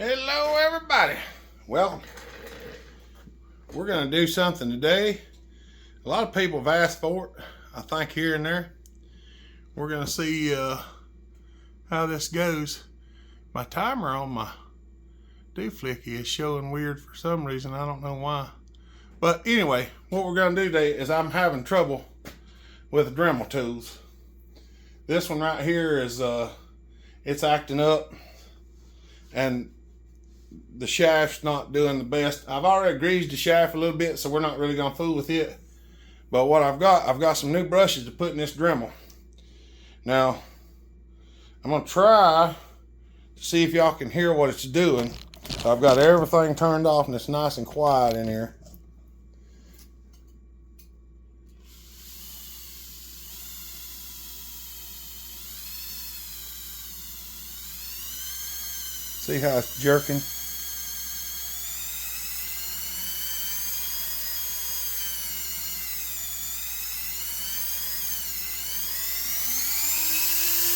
Hello everybody. Well, we're going to do something today. A lot of people have asked for it, I think, here and there. We're going to see how this goes. My timer on my dooflicky is showing weird for some reason. I don't know why. But anyway, what we're going to do today is I'm having trouble with the Dremel tools. This one right here is it's acting up, and the shaft's not doing the best. I've already greased the shaft a little bit, so we're not really gonna fool with it. But what I've got some new brushes to put in this Dremel. Now, I'm gonna try to see if y'all can hear what it's doing. So I've got everything turned off and it's nice and quiet in here. See how it's jerking?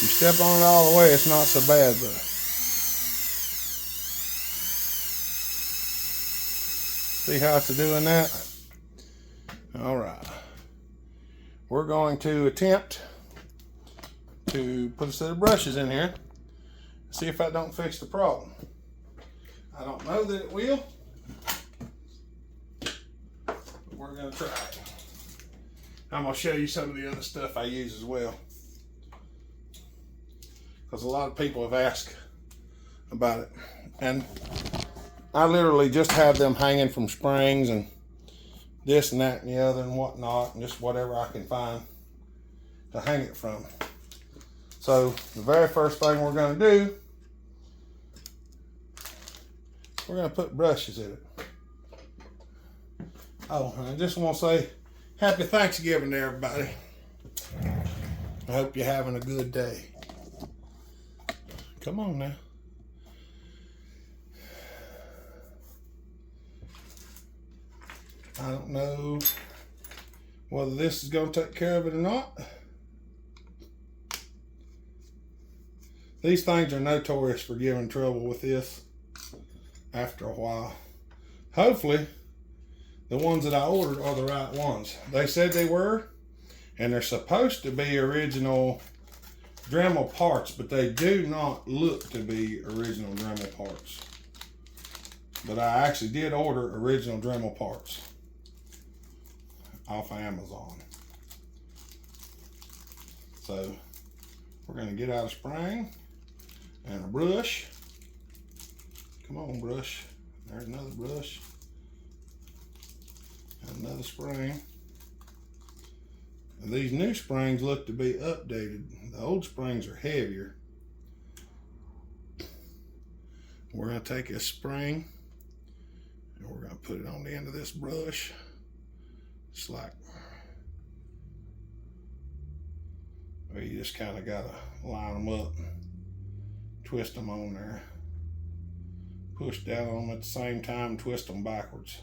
You step on it all the way, it's not so bad, but see how it's doing that? All right. We're going to attempt to put a set of brushes in here. See if that don't fix the problem. I don't know that it will, but we're gonna try it. I'm gonna show you some of the other stuff I use as well, because a lot of people have asked about it. And I literally just have them hanging from springs and this and that and the other and whatnot, and just whatever I can find to hang it from. So the very first thing we're gonna do, we're going to put brushes in it. Oh, and I just want to say happy Thanksgiving to everybody. I hope you're having a good day. Come on now. I don't know whether this is going to take care of it or not. These things are notorious for giving trouble with this after a while. Hopefully the ones that I ordered are the right ones. They said they were, and they're supposed to be original Dremel parts, but they do not look to be original Dremel parts. But I actually did order original Dremel parts off of Amazon. So we're going to get out a spring and a brush. Come on, brush. There's another brush. And another spring. And these new springs look to be updated. The old springs are heavier. We're going to take a spring and we're going to put it on the end of this brush. It's like, well, you just kind of got to line them up, twist them on there. Push down on them at the same time and twist them backwards.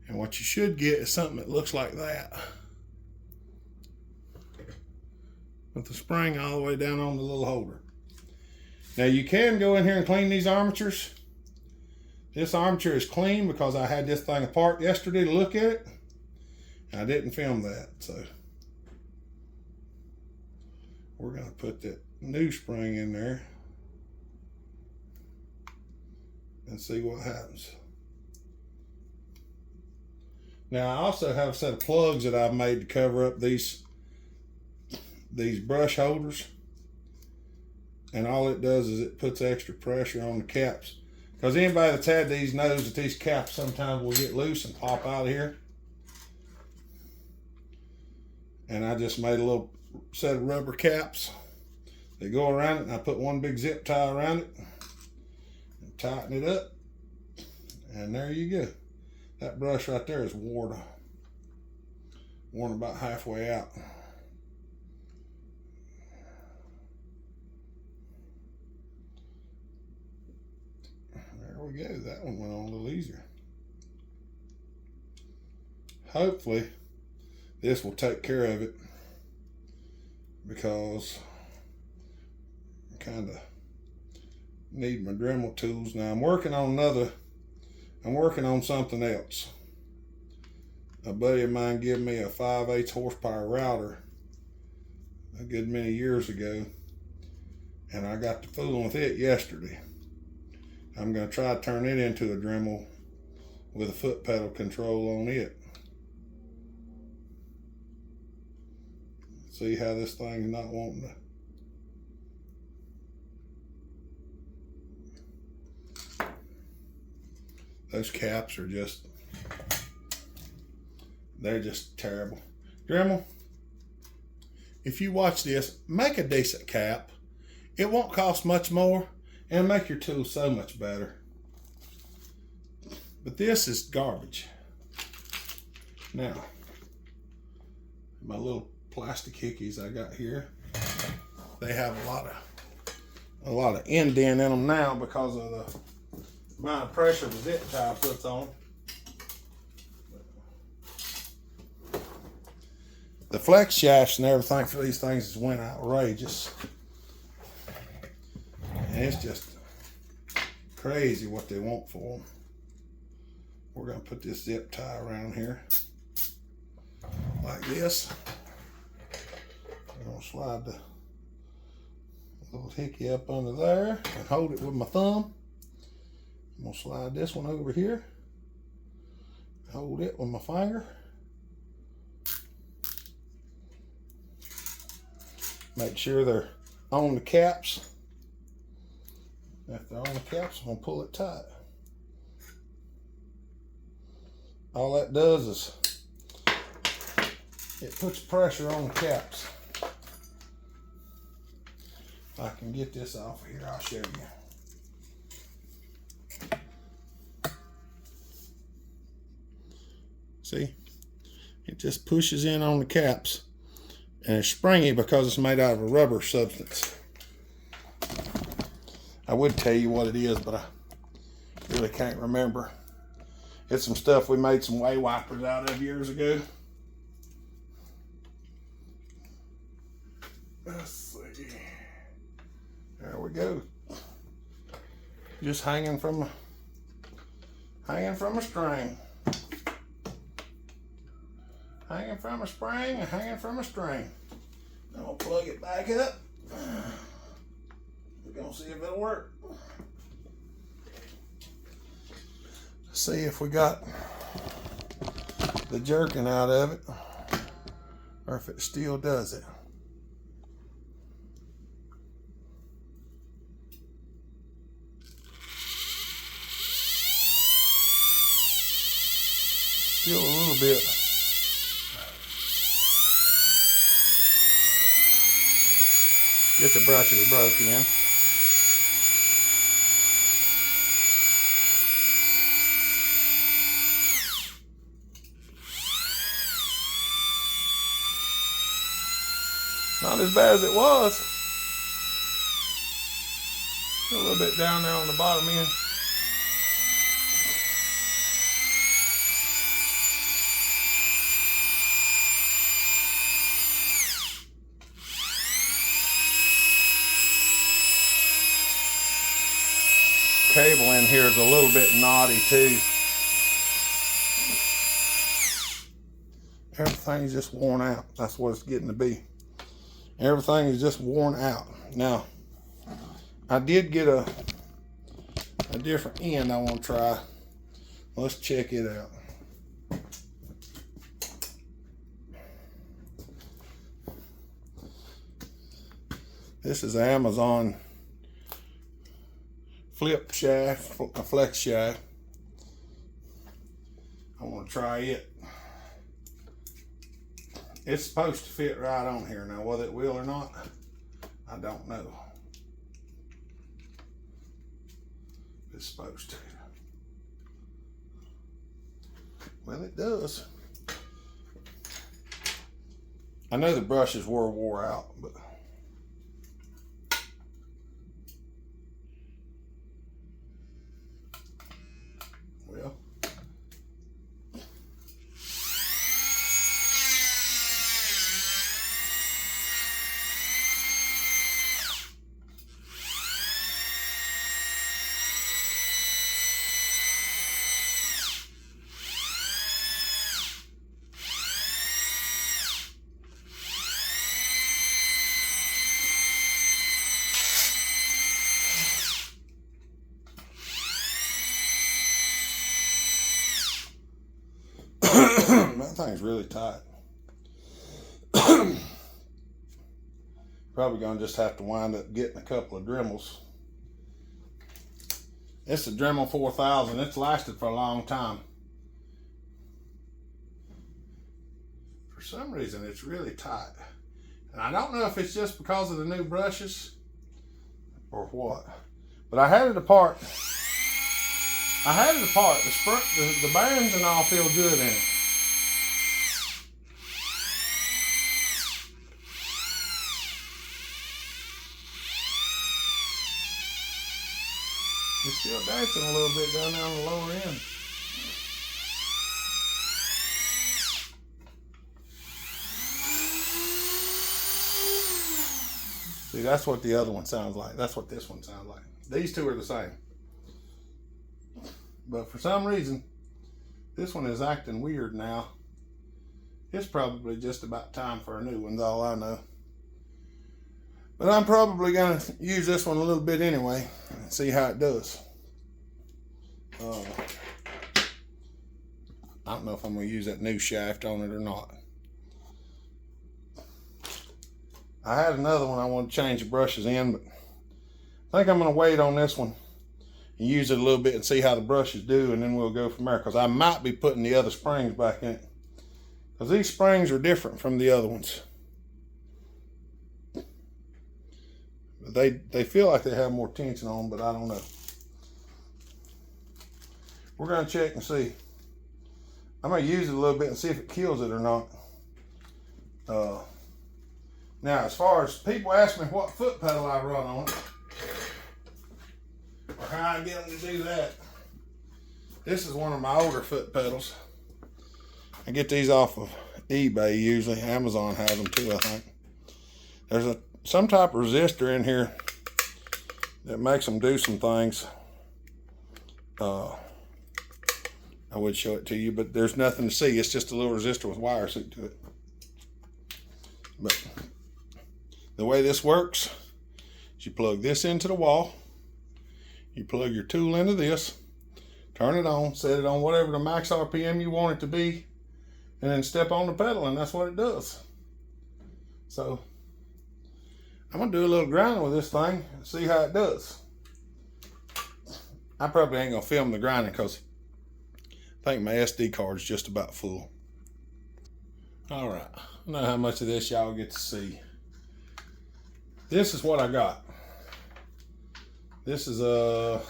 And what you should get is something that looks like that, with the spring all the way down on the little holder. Now you can go in here and clean these armatures. This armature is clean because I had this thing apart yesterday to look at it, and I didn't film that. So we're going to put that new spring in there and see what happens. Now I also have a set of plugs that I've made to cover up these brush holders, and all it does is it puts extra pressure on the caps, because anybody that's had these knows that these caps sometimes will get loose and pop out of here. And I just made a little set of rubber caps. They go around it, and I put one big zip tie around it and tighten it up, and there you go. That brush right there is worn about halfway out. There we go. That one went on a little easier. Hopefully this will take care of it, because kind of need my Dremel tools. Now I'm working on something else. A buddy of mine gave me a 5/8 horsepower router a good many years ago, and I got to fooling with it yesterday. I'm going to try to turn it into a Dremel with a foot pedal control on it. See how this thing's not wanting to. Those caps are just, they're just terrible. Dremel, if you watch this, make a decent cap. It won't cost much more and make your tool so much better. But this is garbage. Now, my little plastic hickeys I got here, they have a lot of indent in them now because of the amount of pressure the zip tie puts on. The flex shafts and everything for these things has went outrageous. And it's just crazy what they want for them. We're going to put this zip tie around here like this. I'm going to slide the little hickey up under there and hold it with my thumb. I'm going to slide this one over here. Hold it with my finger. Make sure they're on the caps. If they're on the caps, I'm going to pull it tight. All that does is it puts pressure on the caps. If I can get this off of here, I'll show you. See? It just pushes in on the caps. And it's springy because it's made out of a rubber substance. I would tell you what it is, but I really can't remember. It's some stuff we made some way wipers out of years ago. Let's see. There we go. Just hanging from a string. Hanging from a spring and hanging from a string. Then we'll plug it back up. We're gonna see if it'll work. See if we got the jerking out of it or if it still does it. Still a little bit. Get the brushes broke in. Not as bad as it was. A little bit down there on the bottom end. Cable in here is a little bit knotty too. Everything's just worn out. That's what it's getting to be. Everything is just worn out. Now, I did get a different end I want to try. Let's check it out. This is an Amazon flip shaft, a flex shaft. I want to try it. It's supposed to fit right on here. Now, whether it will or not, I don't know. It's supposed to. Well, it does. I know the brushes were wore out, but well, thing's really tight. Probably gonna just have to wind up getting a couple of Dremels. It's a Dremel 4000. It's lasted for a long time. For some reason, it's really tight. And I don't know if it's just because of the new brushes or what. But I had it apart. The bearings and all feel good in it. It's still dancing a little bit down there on the lower end. See, that's what the other one sounds like. That's what this one sounds like. These two are the same. But for some reason, this one is acting weird now. It's probably just about time for a new one, all I know. But I'm probably going to use this one a little bit anyway and see how it does. I don't know if I'm going to use that new shaft on it or not. I had another one I want to change the brushes in, but I think I'm going to wait on this one and use it a little bit and see how the brushes do, and then we'll go from there, because I might be putting the other springs back in it. Because these springs are different from the other ones. They feel like they have more tension on, but I don't know. We're going to check and see. I'm going to use it a little bit and see if it kills it or not. Now, as far as people ask me what foot pedal I run on it, or how I get them to do that, this is one of my older foot pedals. I get these off of eBay usually. Amazon has them too, I think. There's some type of resistor in here that makes them do some things. I would show it to you, but there's nothing to see. It's just a little resistor with wires hooked to it. But the way this works is you plug this into the wall, you plug your tool into this, turn it on, set it on whatever the max RPM you want it to be, and then step on the pedal, and that's what it does. So I'm gonna do a little grinding with this thing and see how it does. I probably ain't gonna film the grinding because I think my SD card's just about full. All right, I don't know how much of this y'all get to see. This is what I got. This is a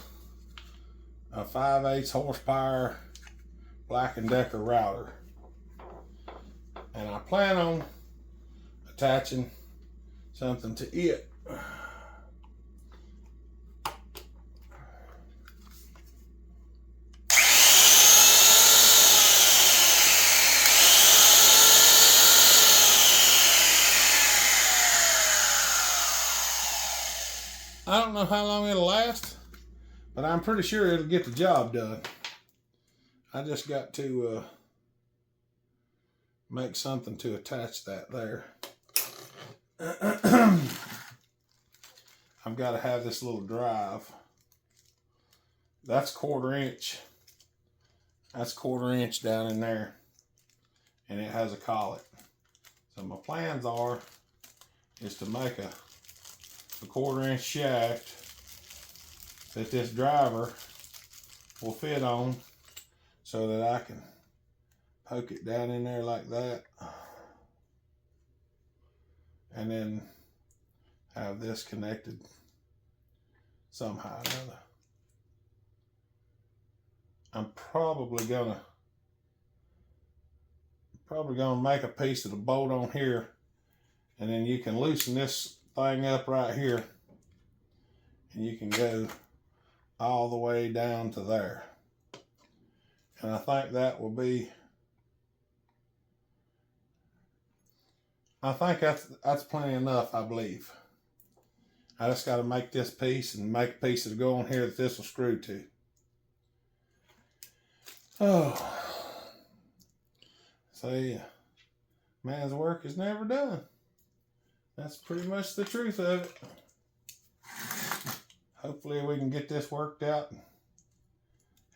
5/8 horsepower Black & Decker router. And I plan on attaching something to it. I don't know how long it'll last, but I'm pretty sure it'll get the job done. I just got to make something to attach that there. I've got to have this little drive. That's 1/4 inch. That's 1/4 inch down in there, and it has a collet. So my plans is to make a 1/4 inch shaft that this driver will fit on, so that I can poke it down in there like that, and then have this connected somehow or another. I'm probably gonna make a piece of the bolt on here, and then you can loosen this thing up right here, and you can go all the way down to there. And I think that will be, I think that's plenty enough, I believe. I just got to make this piece and make a piece to go on here that this will screw to. Oh, so yeah, man's work is never done. That's pretty much the truth of it. Hopefully we can get this worked out and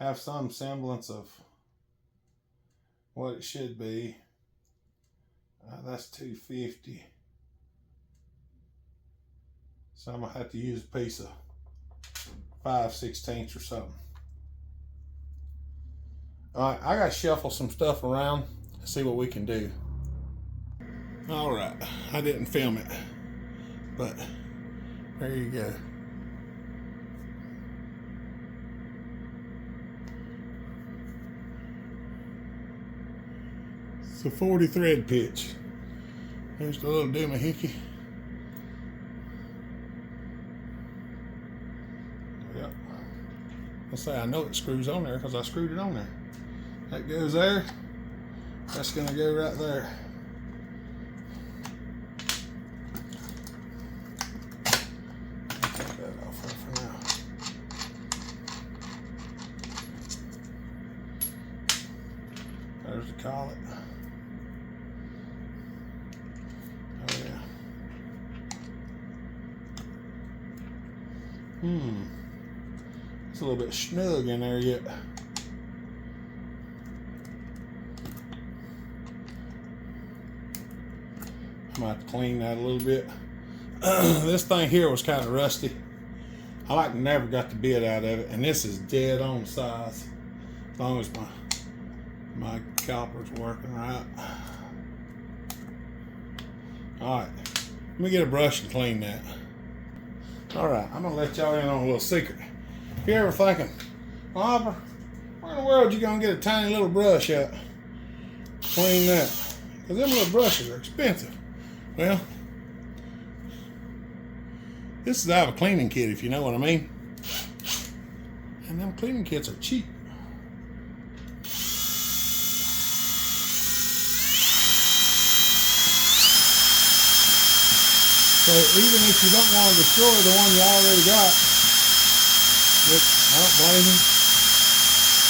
have some semblance of what it should be. That's 250. So I'm gonna have to use a piece of 5/16 or something. All right, I gotta shuffle some stuff around and see what we can do. All right, I didn't film it, but there you go. It's a 40 thread pitch. There's the little doohickey. Yep. I'll say I know it screws on there because I screwed it on there. That goes there. That's gonna go right there. Take that off for now. There's the collet. Oh yeah. It's a little bit snug in there yet. I might have to clean that a little bit. This thing here was kind of rusty. I never got the bit out of it, and this is dead on size. As long as my caliper's working right. All right, let me get a brush and clean that. All right, I'm gonna let y'all in on a little secret. If you're ever thinking, Oliver, where in the world you gonna get a tiny little brush out? Clean that, because them little brushes are expensive. Well, this is out of a cleaning kit, if you know what I mean. And them cleaning kits are cheap. So even if you don't want to destroy the one you already got, which I don't blame you,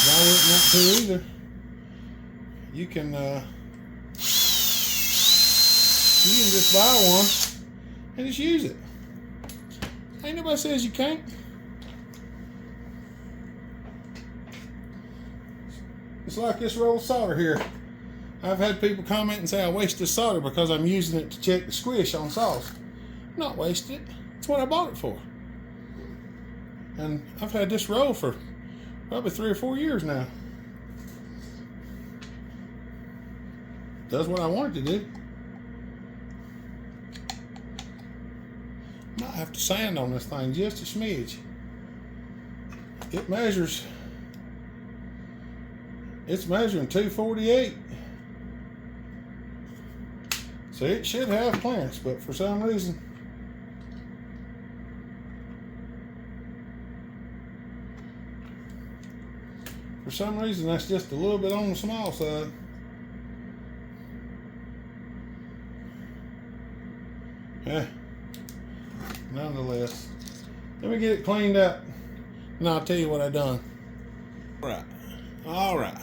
I wouldn't want to either, you can just buy one and just use it. Ain't nobody says you can't. It's like this roll of solder here. I've had people comment and say I wasted solder because I'm using it to check the squish on saws. I'm not wasting it. It's what I bought it for. And I've had this roll for probably 3 or 4 years now. Does what I want it to do. Might have to sand on this thing just a smidge. It measures, it's measuring 248. So it should have clearance, but for some reason, that's just a little bit on the small side. Yeah. Nonetheless, let me get it cleaned up and I'll tell you what I done. All right.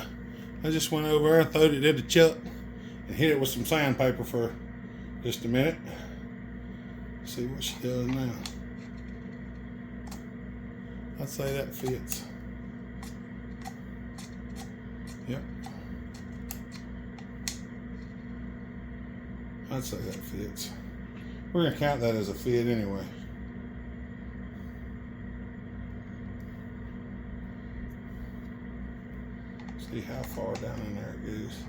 I just went over there, throwed it in the chuck and hit it with some sandpaper for just a minute. See what she does now. I'd say that fits. Yep. I'd say that fits. We're gonna count that as a fit anyway. See how far down in there it goes.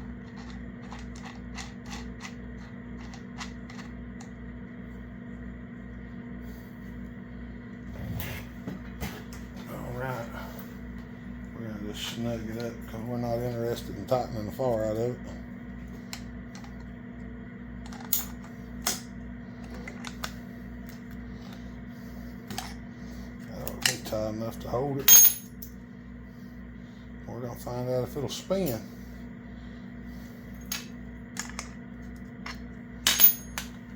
All right. We're gonna just snug it up because we're not interested in tightening the far out of it. Tight enough to hold it. We're gonna find out if it'll spin.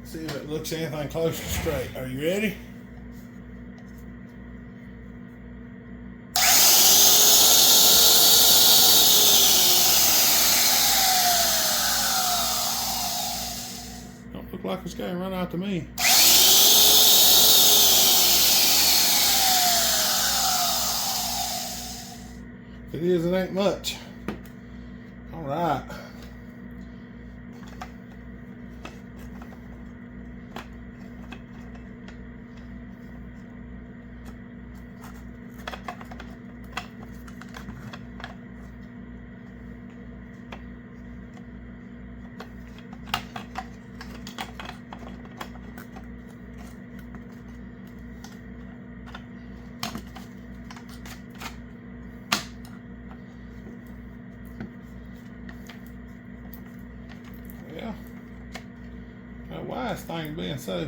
See if it looks anything close to straight. Are you ready? Don't look like it's going to run out to me. If it is, it ain't much. All right. why this thing's being so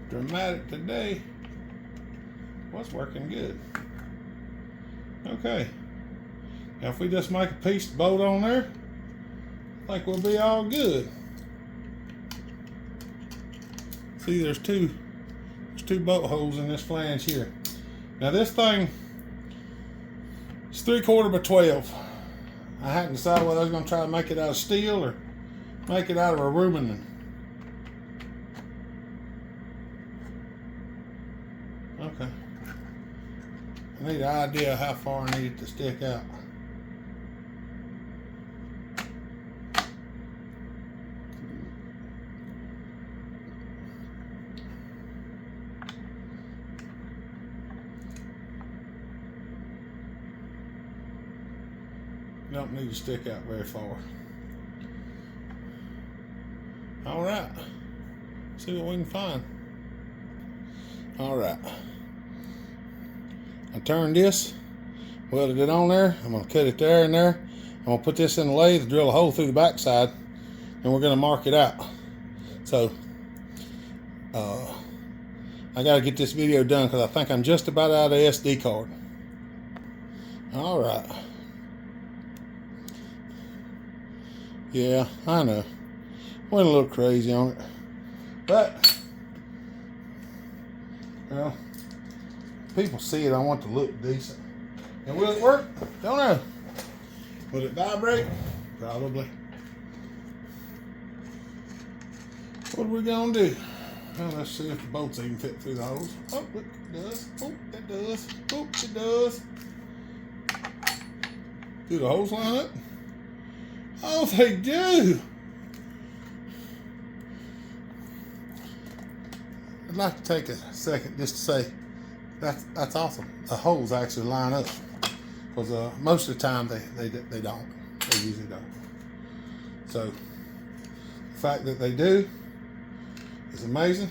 dramatic today. What's working good? Okay. Now if we just make a piece to bolt on there, I think we'll be all good. See, there's two bolt holes in this flange here. Now this thing is 3/4 by 12. I hadn't decided whether I was going to try to make it out of steel or make it out of aluminum. Okay. I need an idea of how far I need it to stick out. Don't need to stick out very far. All right. See what we can find. All right. I turned this, welded it on there. I'm gonna cut it there and there. I'm gonna put this in the lathe, drill a hole through the backside, and we're gonna mark it out. So, I gotta get this video done because I think I'm just about out of SD card. All right. Yeah, I know. Went a little crazy on it. But, well, people see it, I want it to look decent. And will it work? Don't know. Will it vibrate? Probably. What are we gonna do? Well, let's see if the bolts even fit through the holes. Oh, look, it does. Oh, it does. Oh, it does. Do the holes line up? Oh, they do. I'd like to take a second just to say that's awesome. The holes actually line up, because most of the time they don't. They usually don't. So the fact that they do is amazing.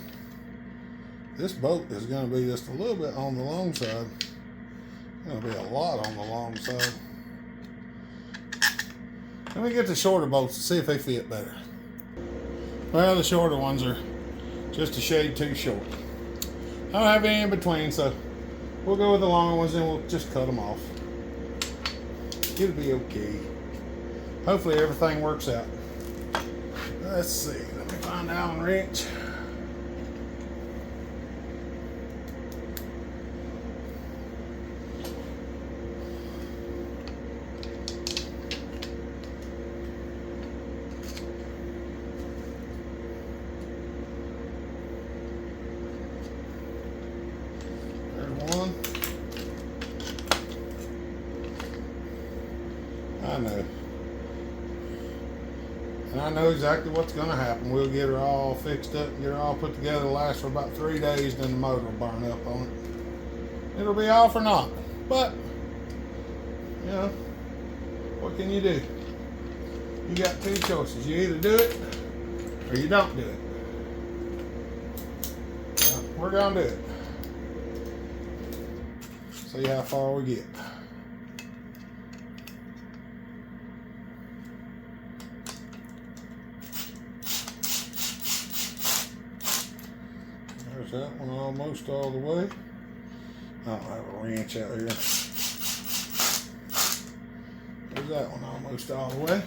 This bolt is going to be just a little bit on the long side. It's going to be a lot on the long side. Let me get the shorter bolts and see if they fit better. Well, the shorter ones are just a shade too short. I don't have any in between, so we'll go with the longer ones and we'll just cut them off. It'll be okay. Hopefully everything works out. Let's see. Let me find the Allen wrench. I know. And I know exactly what's going to happen. We'll get her all fixed up and get her all put together. It'll last for about 3 days, then the motor will burn up on it. It'll be all for naught. But, you know, what can you do? You got 2 choices. You either do it or you don't do it. Well, we're going to do it. See how far we get. There's that one almost all the way. I don't have a wrench out here. There's that one almost all the way.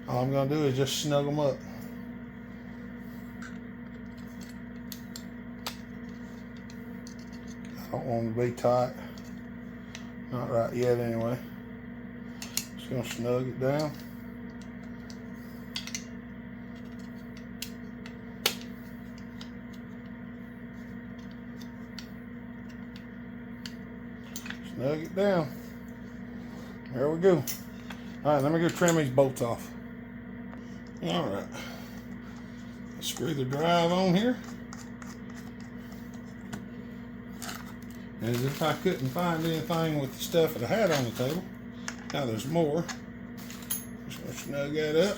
All I'm going to do is just snug them up. I don't want them to be tight. Not right yet anyway. Just going to snug it down. Snug it down. There we go. All right, let me go trim these bolts off. All right. Screw the drive on here. As if I couldn't find anything with the stuff that I had on the table. Now there's more. Just gonna snug that up.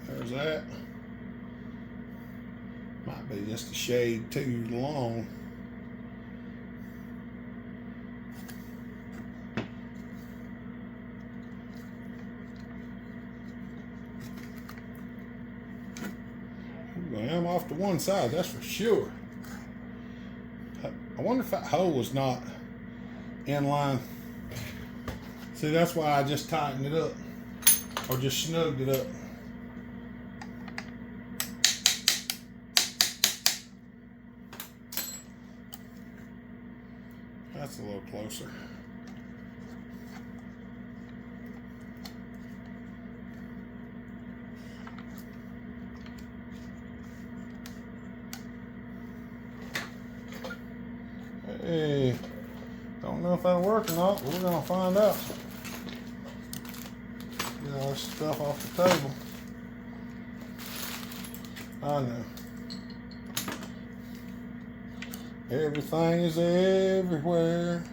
There's that. Might be just a shade too long. gonna have them off to one side, that's for sure. I wonder if that hole was not in line. See, that's why I just tightened it up, or just snugged it up. That's a little closer. Hey, don't know if that'll work or not, but we're gonna find out. Get all this stuff off the table. I know. Everything is everywhere.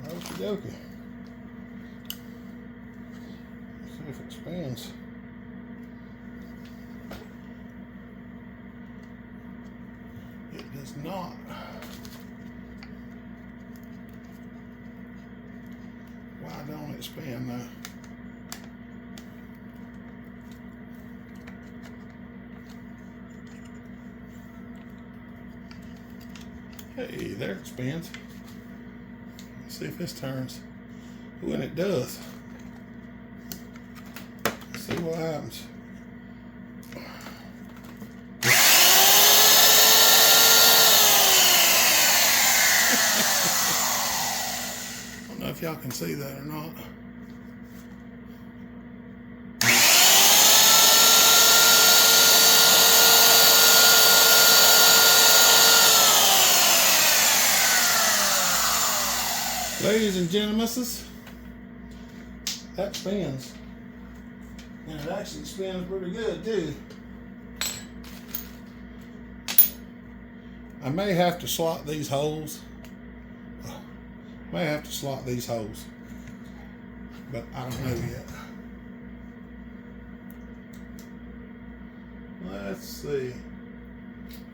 Okie dokie. See if it spins. It does not. Why don't it spin though? Hey, there it spins. Let's see if this turns. Ooh, and it does. Let's see what happens. I don't know if y'all can see that or not. Ladies and gentlemen, that spins. And it actually spins pretty good too. I may have to slot these holes. But I don't know yet. Let's see.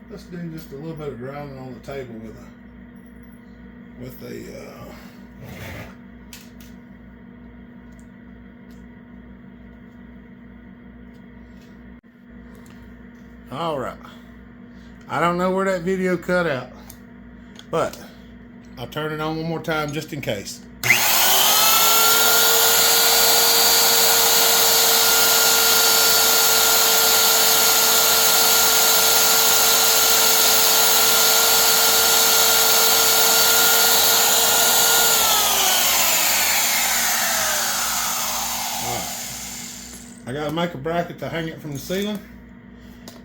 Let's do just a little bit of grinding on the table with a all right. I don't know where that video cut out, but I'll turn it on one more time just in case. I gotta make a bracket to hang it from the ceiling,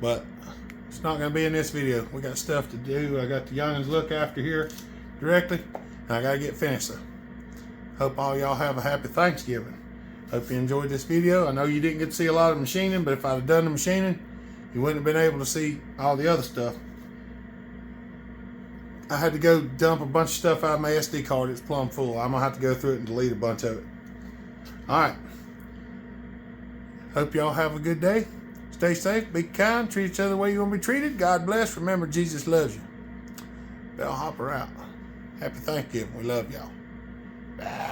but it's not gonna be in this video. We got stuff to do. I got the youngins look after here directly, and I gotta get finished. So hope all y'all have a happy Thanksgiving. Hope you enjoyed this video. I know you didn't get to see a lot of machining, but if I'd have done the machining, you wouldn't have been able to see all the other stuff. I had to go dump a bunch of stuff out of my SD card. It's plumb full. I'm gonna have to go through it and delete a bunch of it. All right. Hope y'all have a good day. Stay safe, be kind, treat each other the way you want to be treated. God bless. Remember, Jesus loves you. Bellhopper out. Happy Thanksgiving. We love y'all. Bye.